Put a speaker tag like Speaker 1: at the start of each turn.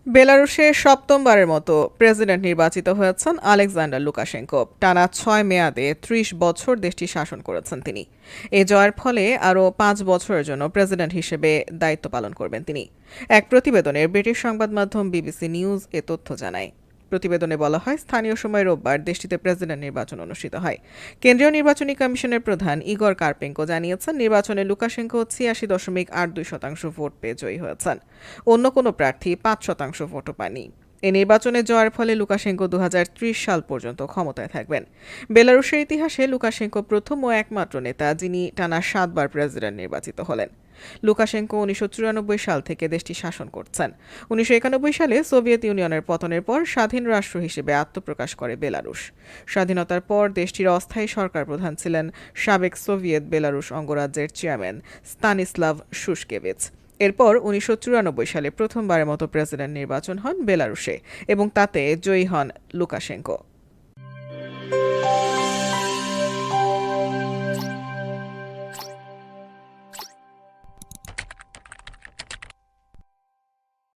Speaker 1: বেলারুশে সপ্তমবারের মতো প্রেসিডেন্ট নির্বাচিত হয়েছেন আলেক্সান্ডার লুকাশেঙ্কো। টানা ৬ মেয়াদে ৩০ বছর দেশটি শাসন করেছেন তিনি। এই জয়ের ফলে আরও ৫ বছরের জন্য প্রেসিডেন্ট হিসেবে দায়িত্ব পালন করবেন তিনি। এক প্রতিবেদনে ব্রিটিশ সংবাদ মাধ্যম বিবিসি নিউজ এ তথ্য জানায়। প্রতিবেদনে বলা হয়, স্থানীয় সময় রোববার দেশটিতে প্রেসিডেন্ট নির্বাচন অনুষ্ঠিত হয়। কেন্দ্রীয় নির্বাচনী কমিশনের প্রধান ইগর কার্পেঙ্কো জানিয়েছেন, নির্বাচনে লুকাশেঙ্কো ৮৬.২% ভোট পেয়ে জয়ী হয়েছেন। অন্য কোনো প্রার্থী ৫% ভোটও পাননি। এই নির্বাচনে জয়ের ফলে লুকাশেঙ্কো ২০৩০ সাল পর্যন্ত ক্ষমতায় থাকবেন। বেলারুশের ইতিহাসে লুকাশেঙ্কো প্রথম ও একমাত্র নেতা যিনি টানা ৭ বার প্রেসিডেন্ট নির্বাচিত হলেন। লুকাশেঙ্কো ১৯৯৪ সাল থেকে দেশটি শাসন করছেন। ১৯৯১ সালে সোভিয়েত ইউনিয়নের পতনের পর স্বাধীন রাষ্ট্র হিসেবে আত্মপ্রকাশ করে বেলারুশ। স্বাধীনতার পর দেশটির অস্থায়ী সরকার প্রধান ছিলেন সাবেক সোভিয়েত বেলারুশ অঙ্গরাজ্যের চেয়ারম্যান স্তানিস্লাভ শুশকেভিচ। এরপর ১৯৯৪ সালে প্রথমবারের মতো প্রেসিডেন্ট নির্বাচন হন বেলারুশে এবং তাতে জয়ী হন লুকাশেঙ্কো।